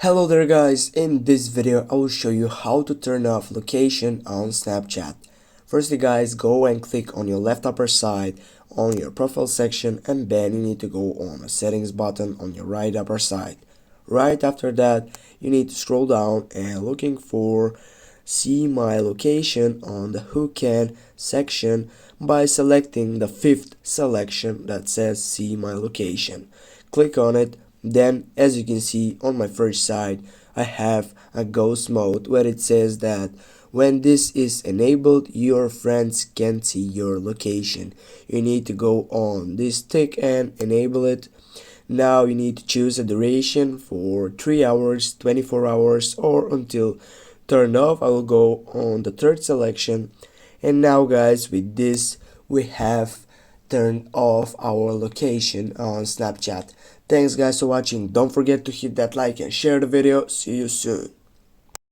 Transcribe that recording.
Hello there guys, in this video I will show you how to turn off location on Snapchat. Firstly guys, go and click on your left upper side on your profile section, and then you need to go on the settings button on your right upper side. Right after that you need to scroll down and looking for see my location on the who can section by selecting the fifth selection that says see my location. Click on it. Then as you can see on my first side I have a ghost mode where it says that when this is enabled your friends can see your location. You need to go on this tick and enable it. Now you need to choose a duration for 3 hours, 24 hours, or until turned off. I will go on the third selection. And now guys, with this we have turned off our location on Snapchat. Thanks guys for watching. Don't forget to hit that like and share the video. See you soon.